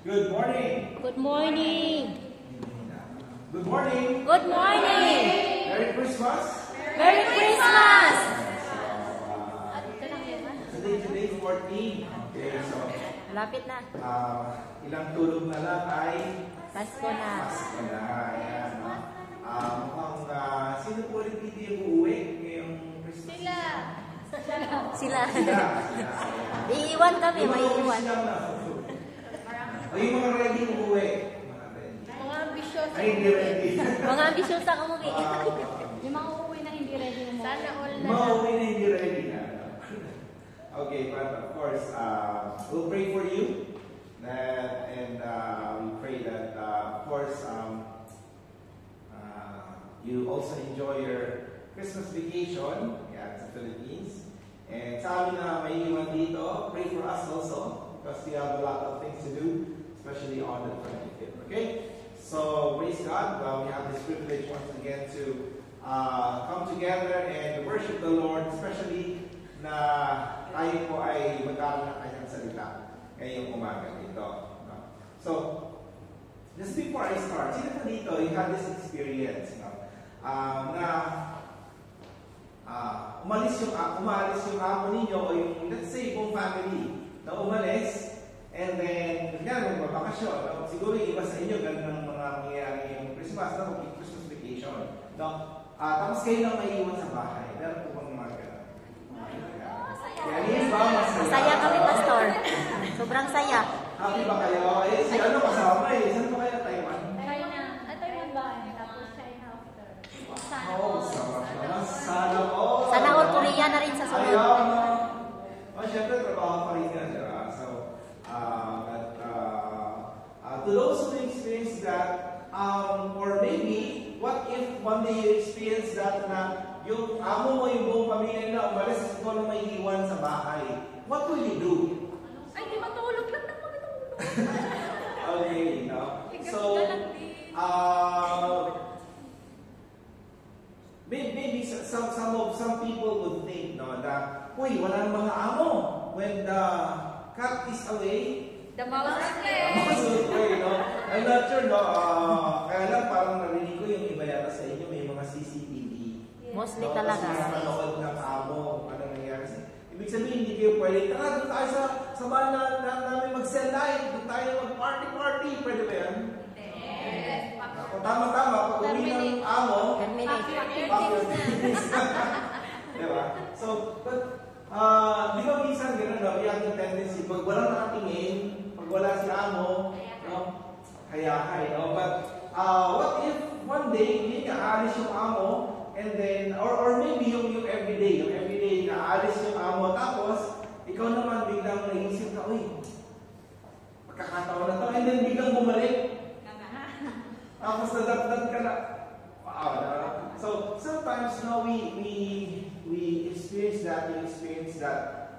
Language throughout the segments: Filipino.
Good morning. Good morning. Good morning. Good morning. Merry Christmas. Merry Christmas. Today 14. Okay, so Malapit na. ilang tulog na lang ay Pasko na. Pasko na. Ayan, no? Sino po rin dito yung uuwi ngayong Christmas? Sila. Sila. Iiwan kami, may iiwan. Yung mga ready umuwi. Mga ambisyoso. Ay, hindi ready. Mga ambisyosa umuwi. Yung mga uuwi na hindi ready mo. Sana all na. Mga uuwi na hindi ready na. Okay, but of course, we'll pray for you. And we pray that, of course, you also enjoy your Christmas vacation sa Philippines. And sa amin na may iwan dito, pray for us also because we have a lot of things to do, especially on the 25th. Okay? So, praise God. We have this privilege once again to come together and worship the Lord, especially na tayo po ay magkaroon ng kanyang salita ngayong umaga dito. No? So, just before I start, sino po dito, you had this experience, no? Na umalis yung amo ninyo o yung, let's say, buong family na umalis and then, ganyan, magbabakasyon. No? Siguro yung iba sa inyo, ganun ang mga mangyayari yung Christmas, no? Christmas vacation. No? Tapos kayo lang may iwan sa bahay. Meron po bang mga ganun? Masaya kami, Pastor. Sobrang saya. Happy ba kayo? Eh, si ano kasama eh. Saan ba kayo Taiwan? Taiwan ba? Tapos China after. Sana all. Sana all Korea na rin sa sunod. Ayaw, no? Siyempre, trabaho pa rin yan, diba? So, to those who experience that, or maybe, what if one day you experience that na yung amo mo, yung buong pamilya na umalis, ikaw na may iwan sa bahay. What will you do? Ay, di matulog lang na matulog. Okay, no? So, maybe some people would think, no, that, uy, wala nang mga amo. When the cat is away, The mouse is away, no? I'm not sure, no? Kaya lang parang narinig ko yung iba yata sa inyo, may mga CCTV. Mostly No, talaga. kasi manood ng amo, ano nangyari. Ibig sabihin, hindi kayo pwede, tara, doon tayo sa bahay namin mag-cell light, doon tayo mag-party, pwede ba yan? Yes. Tama, pag uwi ng amo, Terminate. diba? So, but, di ba minsan gano'n, no? We have the tendency, pag walang nakatingin, pag wala si amo, no? Hayahay, no? But, what if one day, hindi ka aalis yung amo, and then, or maybe yung everyday na aalis yung amo, tapos, ikaw naman biglang naisip ka, uy, pagkakataon na to, and then biglang bumalik. Tapos nadagdag ka na. Wow. So sometimes no, we experience that.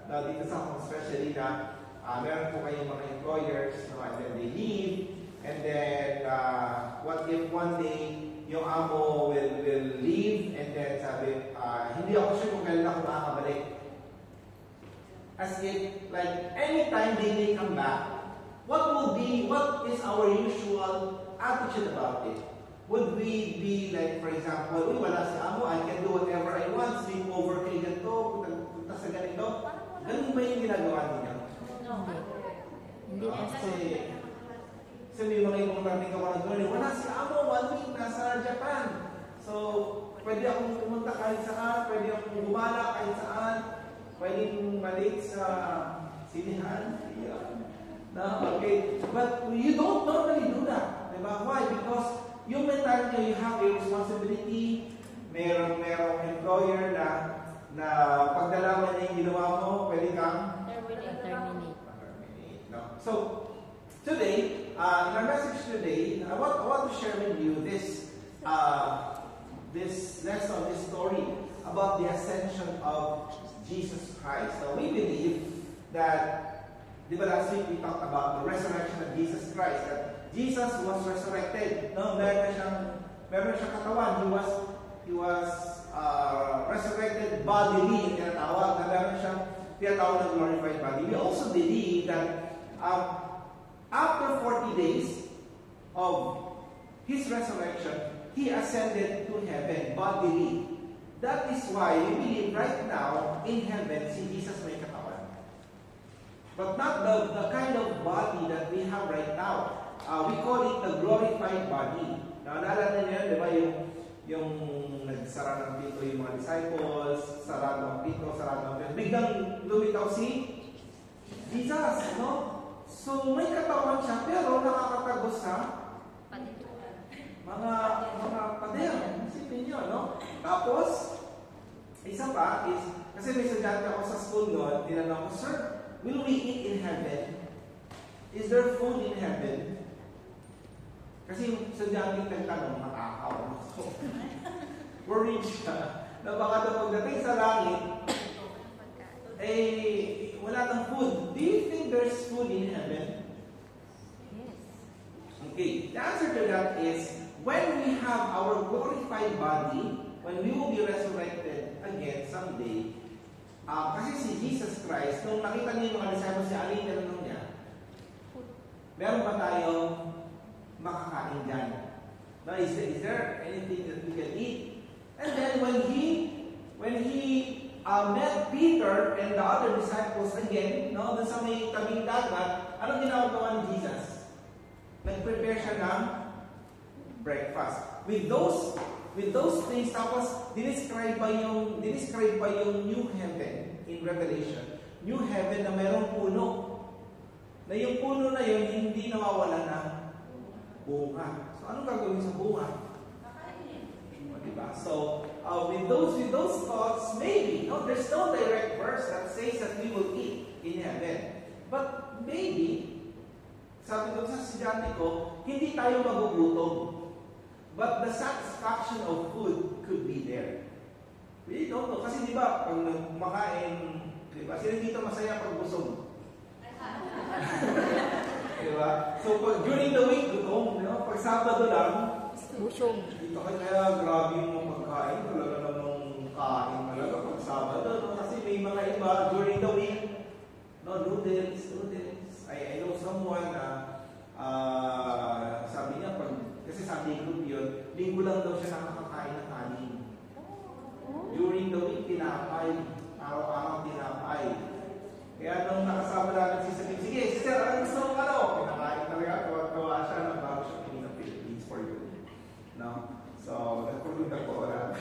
Dito sa home, especially na meron po kayong mga employers, no, and then they leave, and then what if one day yung amo will leave, and then sabi, hindi ako sure kung kailan ako makakabalik. As if, like, anytime they may come back, what is our usual attitude about it? Would we be like, for example, uy, wala si amo, I can do whatever I want, sleep over kay ganito, punta sa ganito? Ganun ba yung ginagawa ninyo? No. Hindi, Pastor. Kasi may mga importante ka mga doon, wala si amo, 1 week, nasa Japan. So, pwede akong pumunta kahit saan, pwede akong gumala kahit saan, pwedeng malik sa sinihan. No, okay. But you don't normally do that. Diba? Why? Because yung mentality, you have a responsibility. Merong employer na pag nalaman niya yung ginawa mo, pwede kang Terminate. no. So, today, in our message today, I want to share with you this lesson, this story about the ascension of Jesus Christ. So, we believe that, di ba last week we talked about the resurrection of Jesus Christ, that Jesus was resurrected. No, meron siyang katawan. He was resurrected bodily, tinatawag na meron siyang tinatawag na glorified body. We also believe that after 40 days of His resurrection, He ascended to heaven bodily. That is why we believe right now in heaven, si Jesus may katawan. But not the kind of body that we have right now. We call it the glorified body. Naalala niyo yun, di ba? Yung nagsara ng pinto yung mga disciples, sarado ang pinto, sarado ang pinto. Biglang lumitaw si Jesus, no? So may katawan siya, pero nakakatagos sa mga pader. Isipin nyo, no? Tapos, isa pa is, kasi may estudyante ako sa school noon, tinanong ko, Sir, will we eat in heaven? Is there food in heaven? Kasi yung estudyante nagtanong, makakaw. So, worried siya na baka daw pagdating sa langit, eh, wala ng food. Do you think there's food in heaven? Yes. Okay, the answer to that is, when we have our glorified body, when we will be resurrected again someday, kasi si Jesus Christ, nung nakita niya yung mga disciples niya, alin tinanong niya, meron ba tayong makakain dyan? Now, is there anything that we can eat? And then when he met Peter and the other disciples again, no, dun sa may tabing dagat, anong ginagawa ni Jesus? Nag-prepare siya ng breakfast. With those things, tapos dinescribe pa yung new heaven in Revelation. New heaven na mayroong puno. Na yung puno na yun, hindi nawawala ng bunga. So, anong gagawin sa bunga? Diba? So, with those thoughts, maybe, no, there's no direct verse that says that we will eat in heaven. But maybe, sabi ko sa estudyante ko, hindi tayo magugutom. But the satisfaction of food could be there. We don't know. Kasi di ba, pag kumakain, di ba, sila dito masaya pag busog. Di ba? So, during the week, gutom. Pag Sabado lang, Busog. dito kaya grabe yung mga pagkain. Talaga namang kain talaga pag Sabado. No? Kasi may mga iba, during the week, no, noodles. I know someone na, sabi niya, kasi Sunday group yun, linggo lang daw siya nakakakain ng kanin. During the week, tinapay. Araw-araw tinapay. Kaya nung nakasama namin si Sabine, sige, sister, ano gusto mong ano? Pinakain talaga, kawa siya na bago siya pinag ng Philippines for you. No? So, nagpagod ako wala.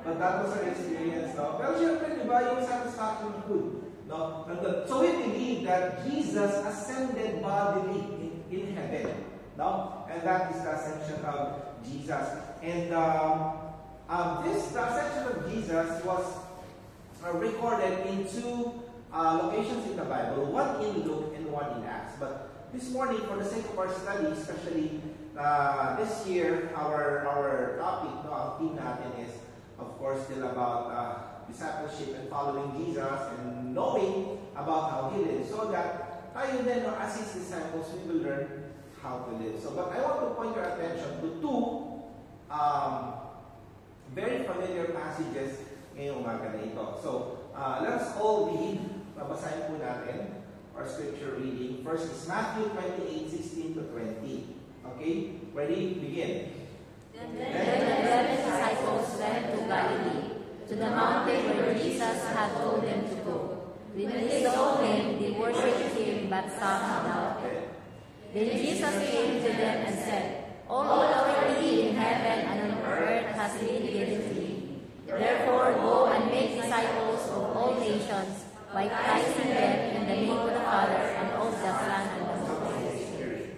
But that was our experience. No? Pero syempre, di ba, yung satisfaction of food. No? So we believe that Jesus ascended bodily in heaven. No? And that is the ascension of Jesus. And the ascension of Jesus was recorded in two locations in the Bible, one in Luke and one in Acts. But this morning, for the sake of our study, especially this year, our topic, no, our theme natin is, of course, still about discipleship and following Jesus and knowing about how He lives, so that tayo din, as His disciples, we will learn how to live. So, but I want to point your attention to two very familiar passages ngayong umaga na ito. So, let us all read. Babasahin po natin our scripture reading. First is Matthew 28:16 to 20. Okay? Ready? Begin. Then the 11 disciples went to Galilee, to the mountain where Jesus had told them to go. When they saw Him, they worshipped Him, but some doubted. Then Jesus came to them and said, All authority in heaven and on earth has been given to me. Therefore go and make disciples of all nations, baptizing them in the name of the Father and of the Son and of the Holy Spirit,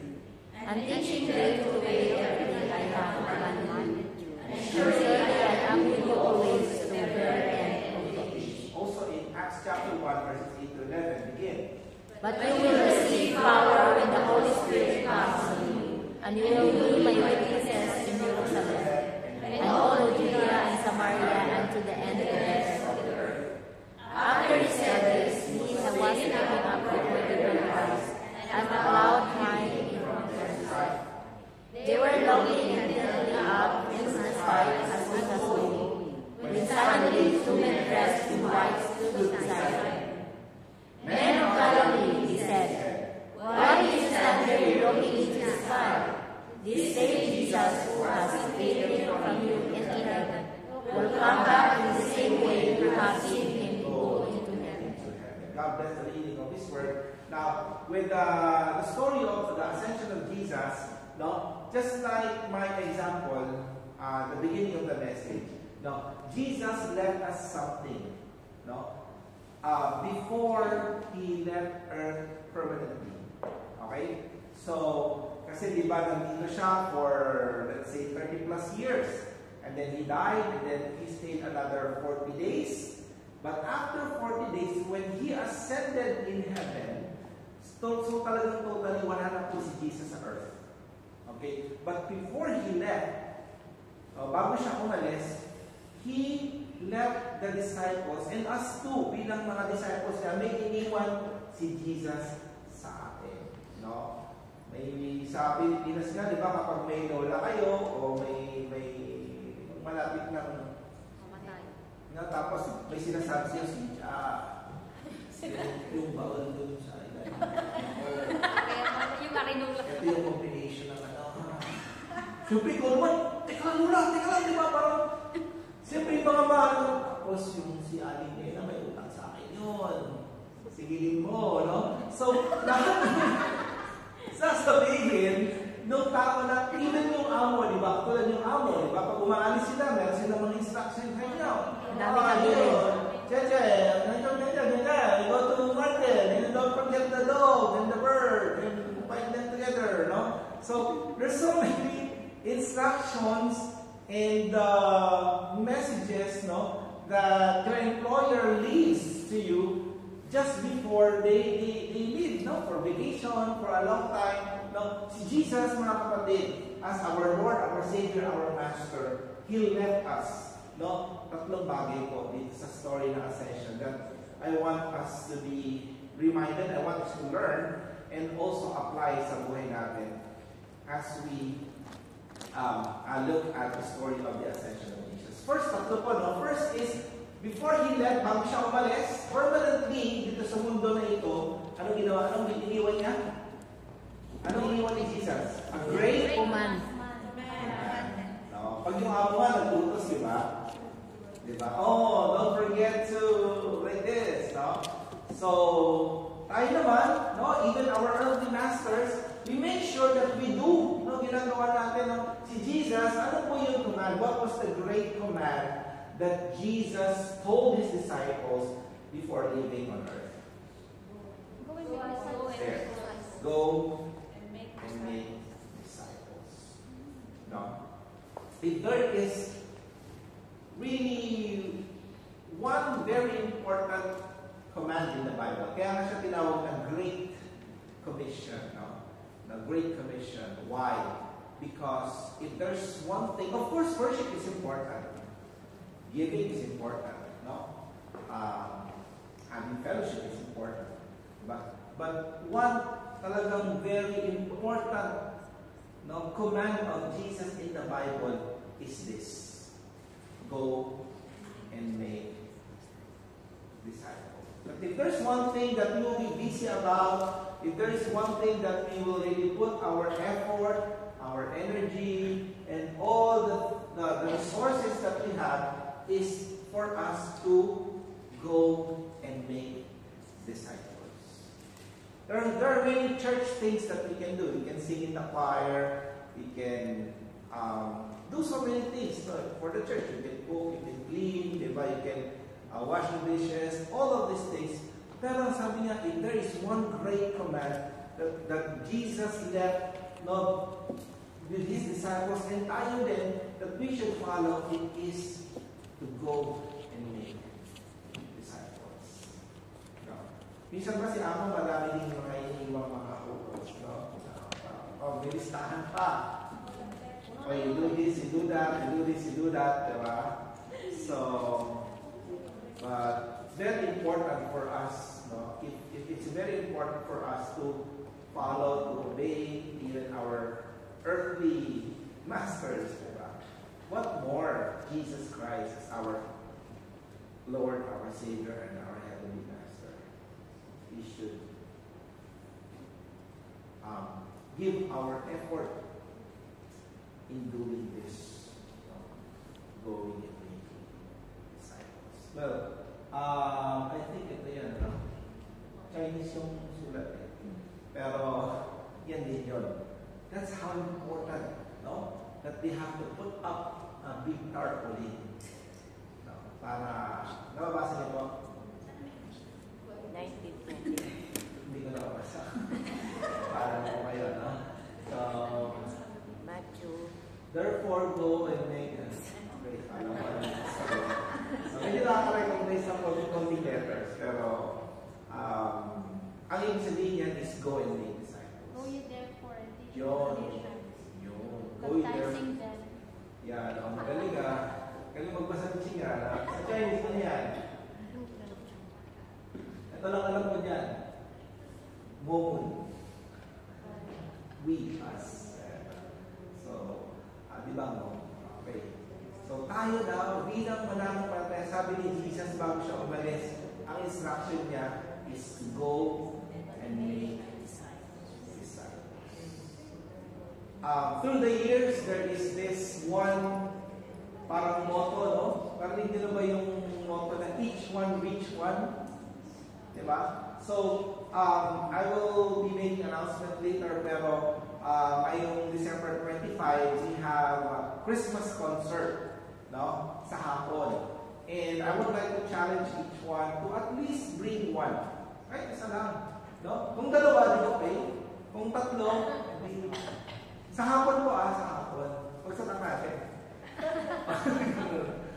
and teaching them to obey everything I have commanded you. And surely I am with you always to the very end of the age. Also in Acts chapter 1, verses 8 to 11, begin. But you will receive power when the Holy Spirit comes on you, and you will be my witnesses in Jerusalem, and all of Judea and Samaria, and to the end of the earth. After he said this, he was taken up before the Christ, and a cloud high in front of his sight. They were looking intently up into the sky as he was going, when suddenly two men dressed in white stood beside him. Men of Galilee, he said, Now, with the story of the ascension of Jesus, no, just like my example, the beginning of the message, no, Jesus left us something, no, before He left Earth permanently. Okay? So, kasi di ba nandito siya for, let's say, 30 plus years. And then He died, and then He stayed another 40 days. But after 40 days, when He ascended in heaven, so talagang totally wala na po si Jesus sa earth. Okay? But before He left, bago siya umalis, He left the disciples, and us too, bilang mga disciples niya, may iniwan si Jesus sa atin. No? May sa Pilipinas nga, di ba, kapag may lola kayo, o may malapit ng na tapos may sinasabi siya yung baon doon sa ilalim. Yung marinong lang. Ito yung combination ng Siyempre, ikaw naman, teka lang, di ba? Parang, siyempre yung mga mahal, tapos yung si Aling Nena, may utang sa akin yun. Sigilin mo, no? So, lahat sasabihin, nung tao na, even yung amo, di ba? Tulad yung amo, di ba? Pag umaalis sila, meron silang mga instruction sa inyo. Cheche, you go to the market, and don't forget the dog and the bird, and find them together, no? So, there's so many instructions and messages, no, that your employer leaves to you just before they leave, no, for vacation, for a long time. No, si Jesus, mga kapatid, as our Lord, our Savior, our Master, He left us. No, tatlong bagay po dito sa story ng Ascension that I want us to be reminded, I want us to learn, and also apply sa buhay natin as we look at the story of the Ascension of Jesus. First, tatlo po, no? First is, before He left, bago siya umalis, permanently dito sa mundo na ito, anong ginawa? Anong iniwan niya? Anong iniwan ni Jesus? A great Command. No, pag yung amo nga, nagtutos, di ba? Di ba? Oh, don't forget to like this, no? So, tayo naman, no, even our earthly masters, we make sure that we do, no, ginagawa natin, no? Si Jesus, ano po yung command? What was the great command that Jesus told His disciples before leaving on earth? There. Go and make disciples. No? If there is really one very important command in the Bible, kaya nga siya tinawag na Great Commission. No? The Great Commission. Why? Because if there's one thing, of course, worship is important. Giving is important. No? Having fellowship is important. But one talagang very important, no, command of Jesus in the Bible is this: go and make disciples. But if there's one thing that we will be busy about, if there is one thing that we will really put our effort, our energy, and all the resources that we have, is for us to go and make disciples. There are many church things that we can do. We can sing in the choir. We can do so many things for the church. You can cook, you can clean, diba? You can wash the dishes, all of these things. Pero sabi niya, if there is one great command that Jesus left, no, with His disciples and tayo din, that we should follow, it is to go and make disciples. No? Minsan ba si Amo marami din mga iniwang mga utos, no? Bilistahan pa. Oh, you do this, you do that, you do this, you do that, diba? So, but very important for us, no? It's very important for us to follow, to obey even our earthly masters, diba? What more Jesus Christ is our Lord, our Savior, and our Heavenly Master. We should give our effort in doing this, going and making disciples. Well, I think ito yan, no? Chinese yung sulat eh. Pero, yan din yun. That's how important, no? That they have to put up a big tarpaulin. No? Para, nababasa niyo po? 1920. Hindi ko nababasa. Para po kayo, no? So, Matthew. therefore, go and make us. Okay, alam ko na. So, medyo nakaka-recognize ng konting letters, pero ang ibig sabihin yan is go and make disciples. Go ye therefore and teach Yun. all nations, Yun. Go ye therefore. baptizing them. Yan, magaling ah. Galing magbasa ng singara. Sa Chinese mo yan. Ito lang alam ko dyan. Momun. We, us. So, di ba mo? Okay. So, tayo daw, bilang manamang patay, sabi ni Jesus bago siya umalis, ang instruction niya is to go and make disciples. Through the years, there is this one parang motto, no? Parang hindi na ba yung motto na each one, reach one? Diba? So, I will be making an announcement later, pero ngayong December 25, we have a Christmas concert, no? Sa hapon. And I would like to challenge each one to at least bring one. Kahit isa lang. No? Kung dalawa, di okay. Kung tatlo, di. Sa hapon po, sa hapon. Huwag sa tanghali.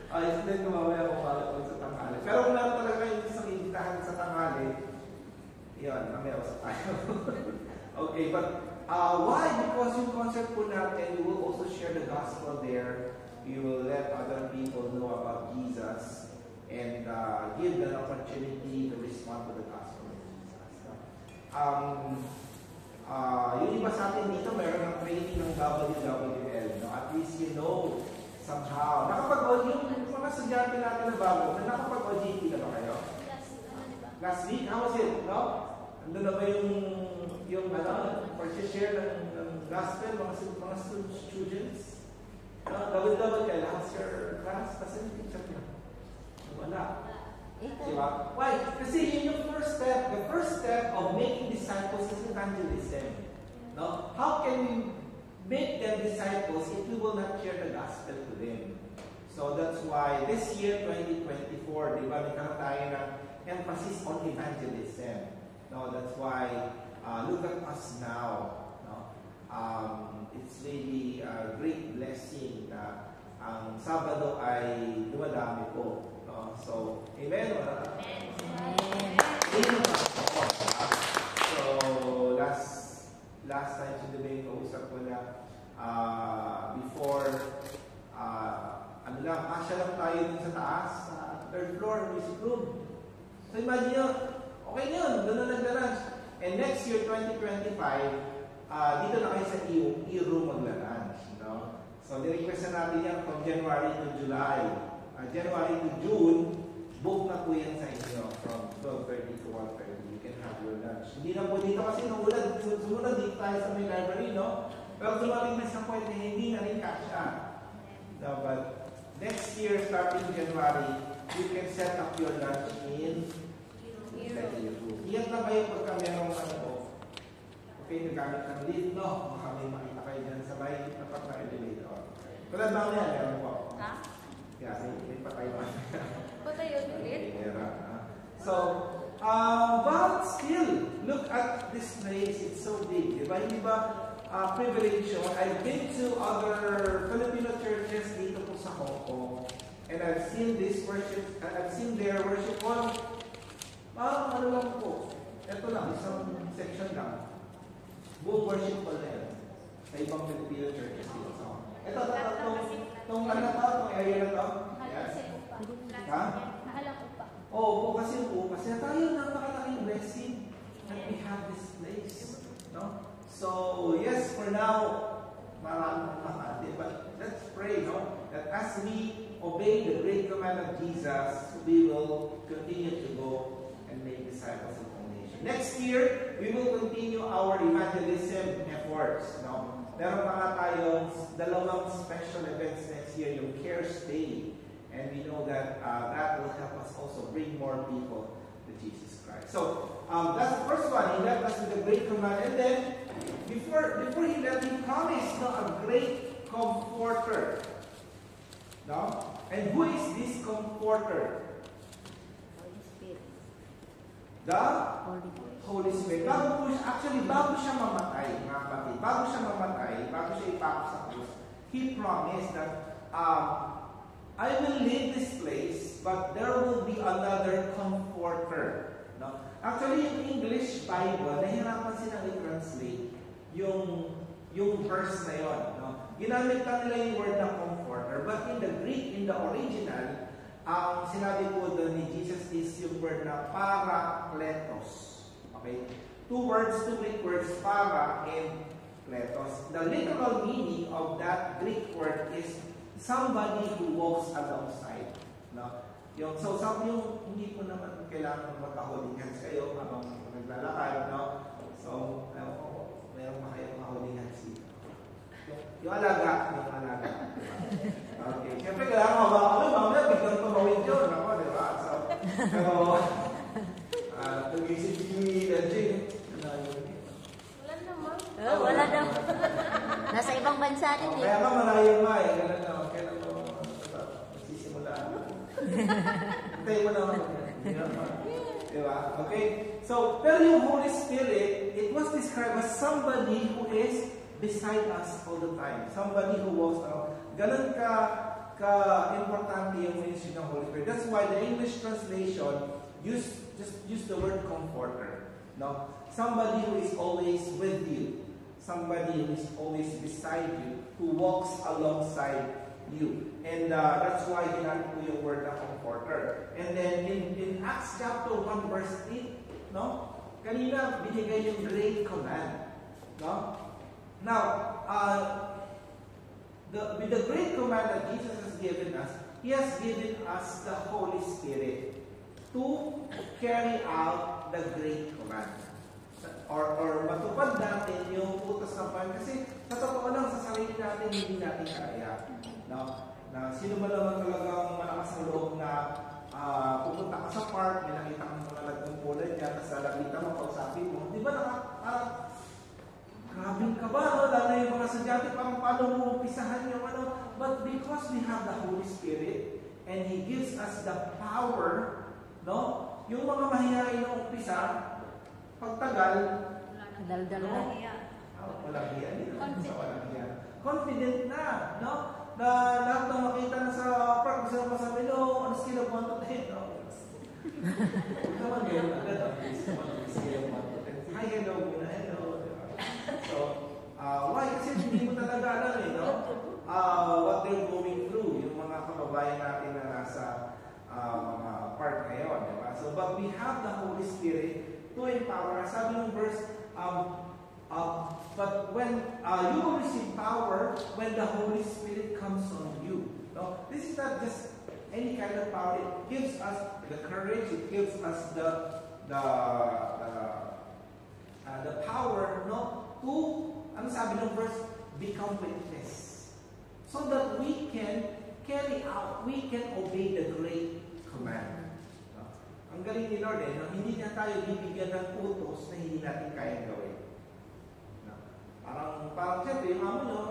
Ayos din ko mamaya kung pala sa tanghali. Pero kung meron talaga yung isang imbitahan sa tanghali, yun, mamaya usap tayo. Okay, but why? Because yung concert po natin, we will also share the gospel there. You will let other people know about Jesus and give them an opportunity to respond to the gospel of Jesus. Yung iba sa atin dito, meron ng training ng WWL. No? At least you know somehow. Yung mga estudyante natin na bago, nakapag-OJT na ba kayo? Last week, how was it? No? Ando na ba yung pag-share ng gospel, mga students? Double kayo, last year class, kasi hindi siya niya. Wala. Diba? Why? Kasi yun yung first step. The first step of making disciples is evangelism. No? How can we make them disciples if we will not share the gospel to them? So that's why this year, 2024, diba, nagkaroon tayo ng emphasis on evangelism. No, that's why look at us now. No? It's really a great blessing na ang Sabado ay dumadami po. No? So, amen? Amen. So, last time sa debate, kausap ko na before asya lang tayo dun sa taas, sa third floor, music room. So, imagine nyo, okay yun, doon na nagla-lunch. And next year, 2025, dito na kayo sa E-room magla-lunch. No? So, nirequest na natin yan from January to July. January to June, book na po yan sa inyo from 12:30 to 1:30. You can have your lunch. Hindi na po dito kasi nung sumunod dito tayo sa may library, no? Pero dumating na sa point na hindi na rin kasya. No, but next year, starting January, you can set up your lunch in E-room. Iyan na ba yung pagka merong okay, nagamit ng lift, no? Baka may makita kayo dyan sa may tapat na elevator. Tulad ba yan? Meron po. Ha? Yeah, may patay ba? Patay yun ulit? So, but still, look at this place. It's so big. Diba? Hindi ba privilege yun? I've been to other Filipino churches dito po sa Hong Kong. And I've seen this worship, I've seen their worship hall. Parang ano lang po. Ito lang, isang section lang. Buong worship hall na yan. Sa ibang Filipino churches dito sa Hong Kong. Ito, itong ano na to, itong area na to. Yes. Ha? Naalam ko pa. Oo, kasi tayo napakalaking blessing that we have this place. No? So, yes, for now, maraming makati. But let's pray, no? That as we obey the great command of Jesus, we will continue to go and make disciples of all nations. Next year, we will continue our evangelism efforts. No? Meron pa nga tayong dalawang special events next year, yung CARES Day. And we know that that will help us also bring more people the Jesus Christ. So, that's the first one. He left us with a great command. And then, before he left, he promised a great comforter. No? And who is this comforter? Holy Spirit. The Holy Spirit. Holy Spirit. Bago siya mamatay, mga kapatid, bago siya ipako sa krus, he promised that, I will leave this place, but there will be another comforter. No? Actually, yung English Bible, nahihirapan silang i-translate yung verse na yun. No? Ginamit lang nila yung word na comforter, but in the Greek, in the original, ang sinabi po doon ni Jesus is yung word na parakletos. Okay? Two Greek words, para and kletos. The literal meaning of that Greek word is somebody who walks alongside. No? So, hindi po naman kailangan magka-holding hands kayo habang naglalakad. No? So, meron pa kayong holding hands dito. Yung alaga. Okay. Siyempre, kailangan mamaya biglang tumawid yun. Ako, di ba? So, pero, nag-isip yung LJ. Wala naman. Wala daw. Nasa ibang bansa din eh. Kaya nga malayo nga eh. Kailan mo magsisimula. Tayo mo naman. Diba? Okay? So, pero yung Holy Spirit, it was described as somebody who is beside us all the time. Somebody who walks around. Ganun ka-importante yung ministry ng Holy Spirit. That's why the English translation just use the word comforter. No? Somebody who is always with you. Somebody who is always beside you. Who walks alongside you. And that's why ginamit po yung word na comforter. And then in Acts chapter 1 verse 8, no? Kanina binigay yung great command. No? Now, with the great command that Jesus has given us, He has given us the Holy Spirit to carry out the great command. Or matupad natin yung utos ng Panginoon. Kasi sa totoo lang, sa sarili natin, hindi natin kaya. No? Na sino ba naman talagang malakas ng loob na pupunta ka sa park, may nakita kang mga nagkumpulan niya, tapos lalapitan mo, kausapin mo. Di ba grabing ka ba? No? Lalo yung mga sadyate, parang paano mo umpisahan yung ano. But because we have the Holy Spirit, and He gives us the power, no? Yung mga mahihain na umpisa, pagtagal, Daldal na. walang hiya. Walang hiya. Confident na, no? Na lahat ng makita na sa park, gusto na masabi, no, on a scale of 1 to 10, no? Huwag naman ngayon, agad ang scale of 1 to 10. Hi, hello, muna, hello. So, why? Kasi hindi mo talaga alam eh, no? What they're going through, yung mga kababayan natin na nasa mga park ngayon, di ba? So, but we have the Holy Spirit to empower us. Sabi ng verse, but when you will receive power when the Holy Spirit comes on you. No? This is not just any kind of power. It gives us the courage. It gives us the power, no, to, ano sabi ng verse, become witness. So that we can carry out, we can obey the great command. No? Ang galing ni Lord no? Hindi niya tayo bibigyan ng utos na hindi natin kayang gawin. No? Parang siyempre, yung amo nyo,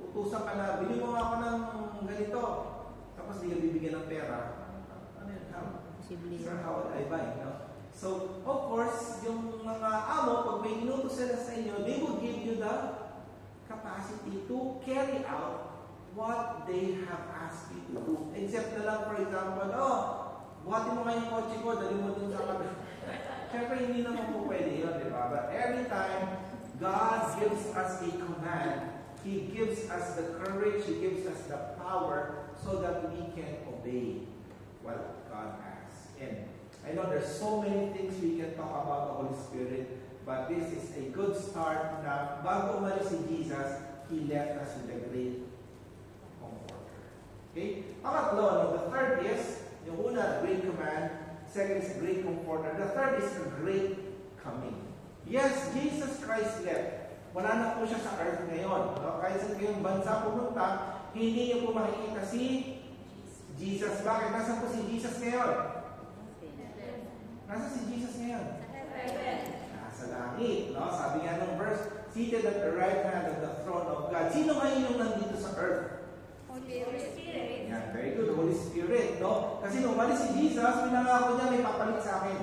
utusan ka na, bili mo ako ng ganito, tapos hindi ka bibigyan ng pera. Ano yun? Sir, how would I buy? No? So, of course, yung mga amo, pag may inutos sila sa inyo, they will give you the capacity to carry out what they have asked you to do. Except na lang, for example, buhatin mo ngayong kotse ko, dali mo dun sa kabila. Siyempre, hindi naman po pwede yun, di ba? But every time God gives us a command, He gives us the courage, He gives us the power so that we can obey what God asks. And I know there's so many things we can talk about the Holy Spirit, but this is a good start na bago umalis si Jesus, He left us with a great comforter. Okay? Pangatlo, the third is, yung una, great command. Second is great comforter. The third is a great coming. Yes, Jesus Christ left. Wala na po siya sa earth ngayon. No? Kahit sa kayong bansa pumunta, hindi niyo po makikita si Jesus. Bakit? Nasaan po si Jesus ngayon? Nasa si Jesus ngayon? Nasa langit, no? Sabi nga ng verse, seated at the right hand of the throne of God. Sino ngayon yung nandito sa earth? Holy Spirit. Yan, very good. Holy Spirit, no? Kasi nung umalis si Jesus, pinangako niya may papalit sa akin.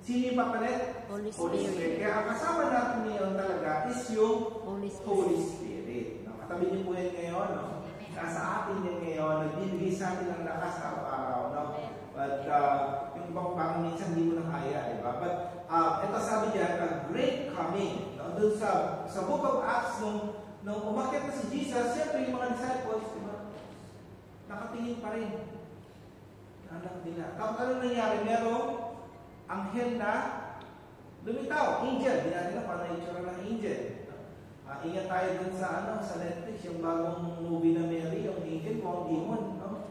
Sino yung papalit? Holy Spirit. Kaya ang kasama natin ngayon talaga is yung Holy Spirit. Holy Spirit. No? Katabi niyo po yan ngayon, no? Nasa atin yan ngayon, nagbibigay sa atin ng lakas araw-araw, no? But yung ibang pang minsan hindi mo na kaya, di ba? But ito sabi niya, a great coming. No? Doon sa book of Acts, nung umakyat na si Jesus, siyempre yung mga disciples, di ba? Nakatingin pa rin. Anak nila. Tapos ano nangyari? Merong anghel na lumitaw. Angel. Di natin na paano itsura ng angel. Ingat tayo dun sa sa Netflix, yung bagong movie na Mary, yung angel, mukhang demon, no?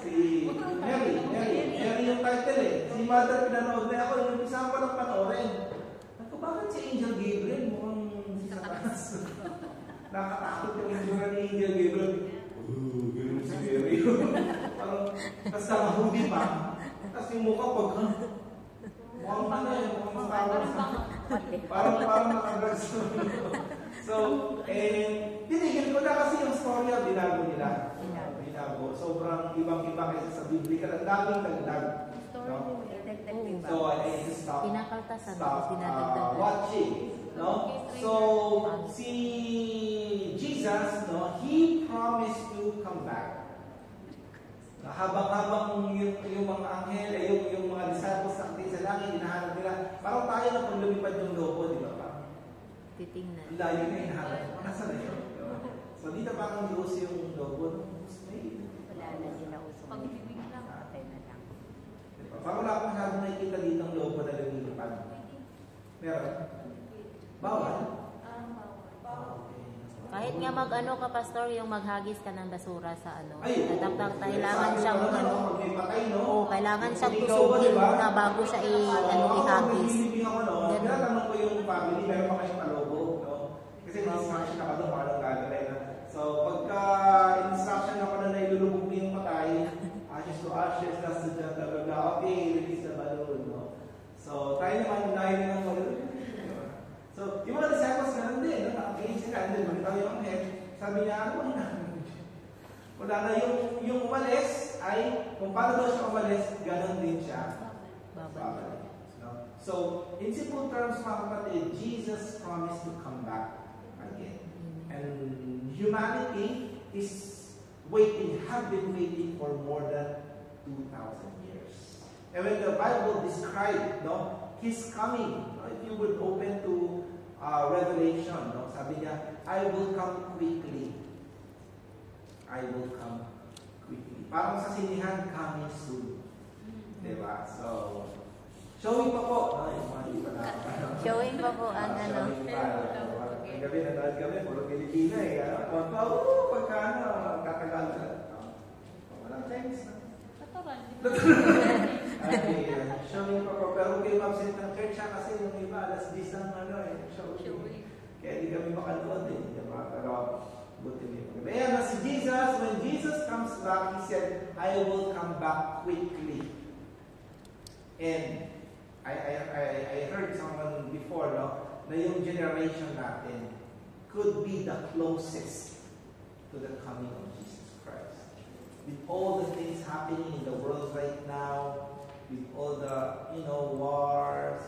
Si Mary yung title eh. Si Mother pinanood na ako, yung umpisa ko lang panoorin. Ako, bakit si Angel Gabriel mukhang si Satanas? Nakatakot yung itsura ni Angel Gabriel. Ganun si Mary. Parang, tapos nakahudi pa. Tapos yung mukha pag, mukhang ano yun, mukhang Star Wars. Parang nakadrugs. So, tinigil ko na kasi yung storya, binago nila. Binago. Sobrang ibang-iba kaysa sa Biblia. Ang daming dagdag. No? So, I just stop watching. No? So, si Jesus, no, He promised to come back. Habang yung mga anghel, yung mga disciples sa langit, hinahanap nila. Parang tayo na kung lumipad yung lobo, di ba? Titingnan. Layo na hinahanap. Nasa na yun? So, dito parang Diyos yung lobo. Wala na sila uso. Pag-ibig lang. Patay na lang. Parang wala akong masyadong nakikita dito ng lobo na lumipad. Meron? Bawal? Kahit nga mag-ano ka, pastor, yung maghagis ka ng basura sa ano. Kailangan siyang magpatay, no? Oo, kailangan siyang tusugin muna bago siya ihagis. Ganun. Tinatanong ko yung family, meron pa kayong palobo, no? Kasi in-instruction ako doon, paano gagawin, no? So, pagka instruction ako na nailulubog mo yung patay, ashes to ashes, last to dyan, okay, release the balloon, no? So, tayo naman, unahin ng balloon. So, yung mga disciples ganun din, no? Nakatingin sila, and then bumitaw yung head. Sabi niya, ano na? Wala na yung umalis ay, kung paano daw siya umalis, ganun din siya. Babalik. No? So, in simple terms, mga kapatid, Jesus promised to come back again. And humanity is have been waiting for more than 2,000 years. And when the Bible described, no, His coming, if you would open to Revelation, no? Sabi niya, I will come quickly. I will come quickly. Parang sa sinihan, coming soon. Diba? So, showing pa po. Showing pa po ang ano. Ang gabi, nanood kami, puro Pilipina eh. Pagkano, katagal na. Walang Chinese na. Showing pa po. Pero kung kayo absent ng church siya kasi yung iba, alas 10 ng showing. Kaya di kami makanood eh. Diba? Pero, buti niyo. Kaya si Jesus, when Jesus comes back, He said, I will come back quickly. And, I heard someone before, no, na yung generation natin could be the closest to the coming of Jesus Christ. With all the things happening in the world right now, with all the, wars,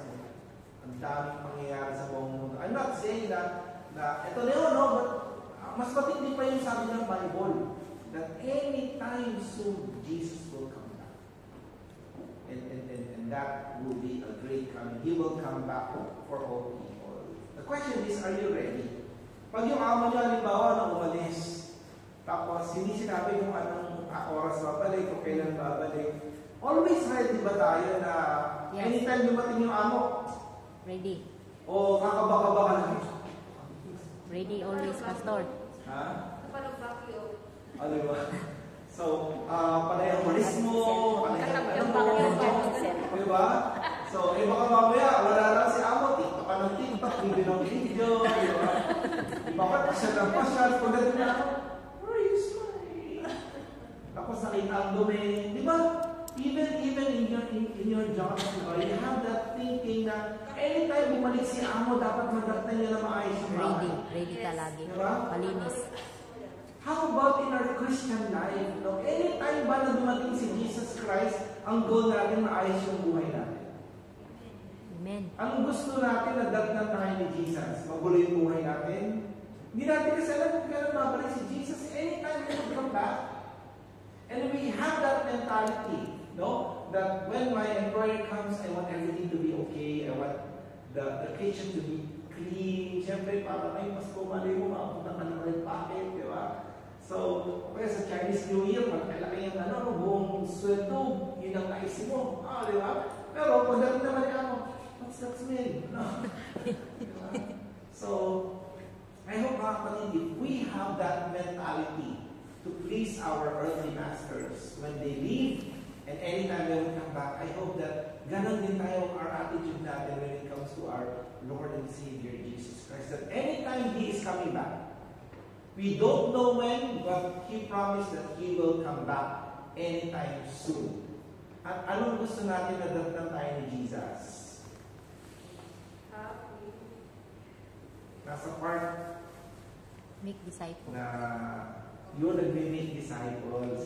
ang daming pangyayari sa buong mundo. I'm not saying that ito na yun, no, but mas matindi pa yung sabi ng Bible that anytime soon, Jesus will come back. And that will be a great coming. He will come back for all people. The question is, are you ready? Pag yung amo niya, halimbawa, na umalis, tapos hindi sinabi kung anong oras babalik o kailan babalik, always ready ba tayo na anytime dumating yung amo? Ready. O kakabaka-baka lang? Ready always, pastor. Ha? Ano ba? So, panay ang malis mo, panay ang diba? So, baka mamaya, wala lang si amo, TikTok ka ng TikTok, video ng video, diba? Bakit siya ng pasyal, pagdating na ako, where is my? Tapos nakita ang dumi, diba? even in your job, you have that thinking na anytime bumalik si amo, dapat magdaktan niya na maayos yung bahay. Ready ka lagi. Diba? Malinis. How about in our Christian life? No? Anytime ba na dumating si Jesus Christ, ang goal natin maayos yung buhay natin? Amen. Ang gusto natin na datnan tayo ni Jesus, magulo yung buhay natin. Hindi natin kasi alam kung kailan mabalik si Jesus. Anytime we will come back. And we have that mentality, no? That when my employer comes, I want everything to be okay. I want the kitchen to be clean. Siyempre, para may Pasko, mali mo, makapunta ka ng red packet, di ba? So, kaya sa Chinese New Year, magkalaki yung buong sweldo, yun ang naisip mo. Di ba? Pero, pagdating naman ako, what's that smell? No? Diba? So, I hope, mga kapatid, if we have that mentality to please our earthly masters when they leave, and anytime they will come back, I hope that ganon din tayo our attitude natin when it comes to our Lord and Savior Jesus Christ. That anytime He is coming back, we don't know when, but He promised that He will come back anytime soon. At anong gusto natin na datnan tayo ni Jesus? Nasa part Make disciples. na yun nag-make disciples.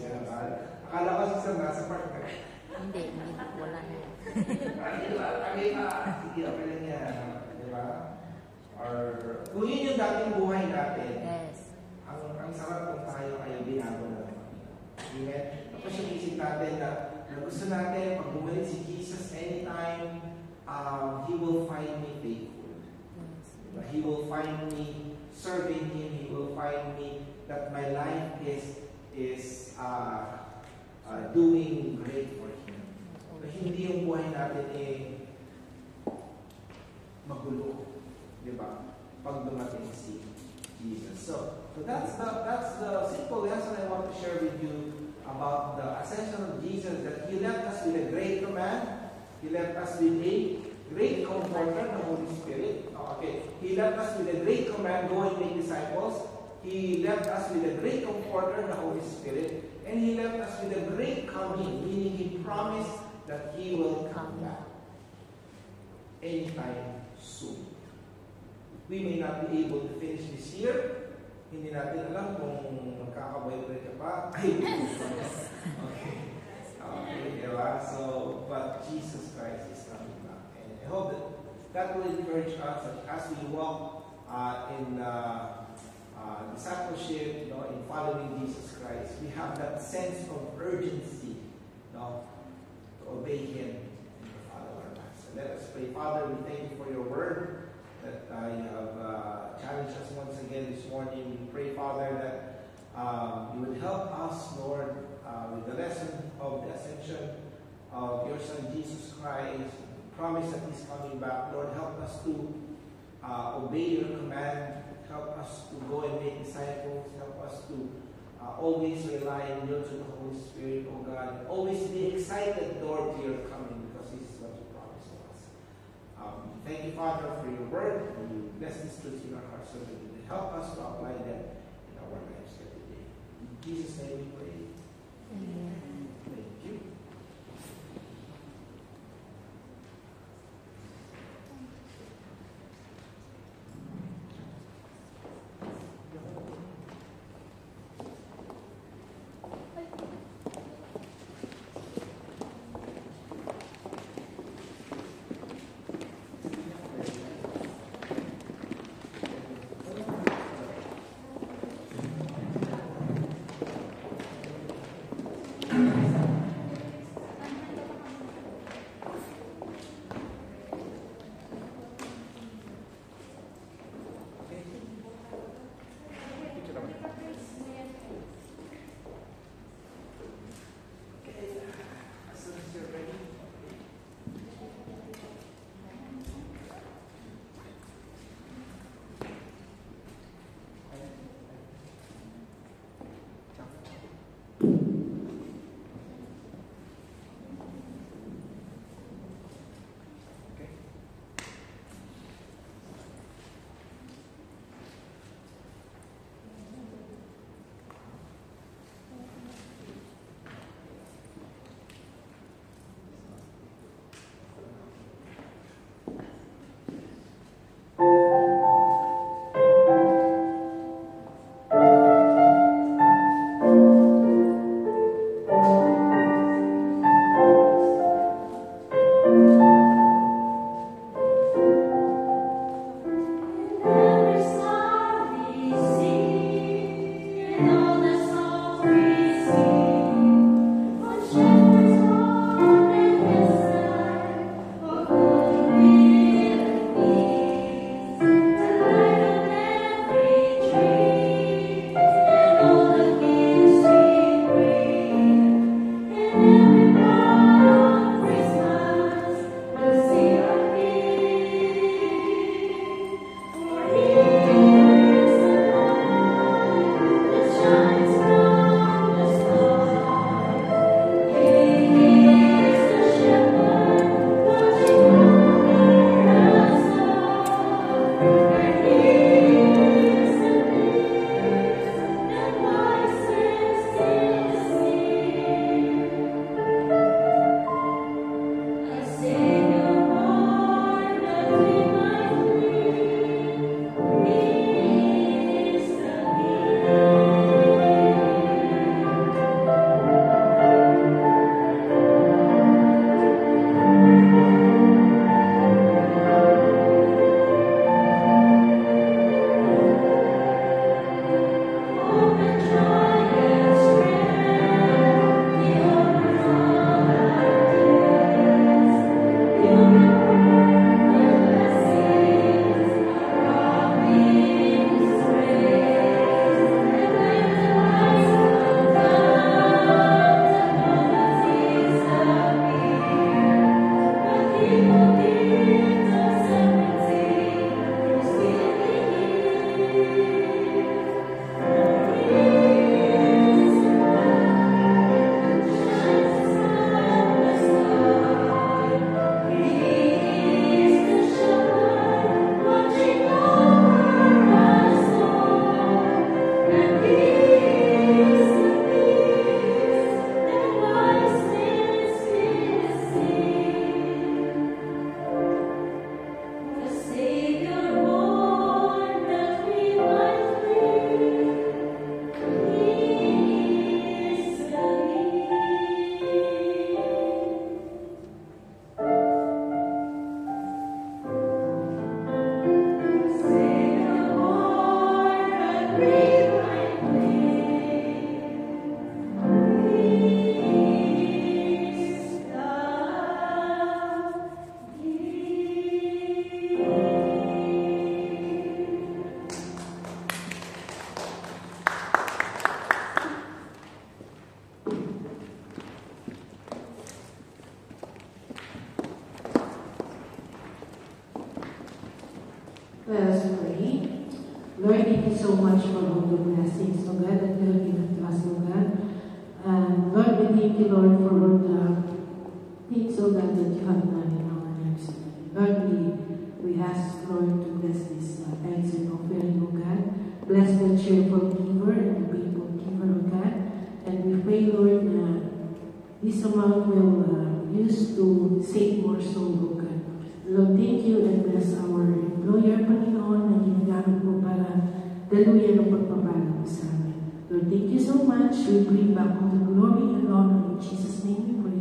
Akala ko sa nasa part na Hindi, wala na. sige, okay lang yan. Di ba? Or kung yun yung dating buhay natin, Yes. ang sarap kung tayo ay binago na. Amen? Tapos yung isip natin na gusto natin, pag bumalik si Jesus anytime, He will find me faithful. Diba? He will find me serving Him. He will find me that my life is doing great for Him. So, hindi yung buhay natin magulo. Diba? Pag dumating si Jesus. So that's the simple lesson I want to share with you about the ascension of Jesus, that He left us with a great command. He left us with a great comforter, the Holy Spirit. Okay. He left us with a great command, go and make disciples. He left us with a great comforter, the Holy Spirit. And He left us with a great coming, meaning He promised that He will come back anytime soon. We may not be able to finish this year. Hindi natin alam kung magkakaboyfriend ka pa. Ay, okay. Okay, diba? So, but Jesus Christ is coming back. And I hope that will encourage us that as we walk in discipleship, in following Jesus Christ, we have that sense of urgency, to obey Him and to follow our Master. Let us pray. Father, we thank You for Your word that you have challenged us once again this morning. We pray, Father, that You would help us, Lord, with the lesson of the ascension of Your Son, Jesus Christ. Promise that He's coming back. Lord, help us to obey Your command. Help us to go and make disciples. Help us to always rely on You to the Holy Spirit, O God. And always be excited, Lord, to Your coming, because this is what You promised to us. Thank You, Father, for Your word. And You bless these truths in our hearts so that You will help us to apply them in our lives every day. In Jesus' name we pray. Amen. Thank You. Let us pray. Lord, thank you so much for all the blessings, oh God, that you have given to us, oh God. And Lord, we thank you, Lord, for all the things, oh God, that you have done in our lives. Lord, we ask, Lord, to bless this thanks and offering, oh God. Bless the cheerful giver and the faithful giver, oh God. And we pray, Lord, this amount will use to save more souls, oh God. Lord, thank you and bless our employer, Panginoon, na ginagamit mo para daluyan ang pagpapala mo sa amin. Lord, thank you so much. We bring back all the glory and honor in Jesus' name we pray.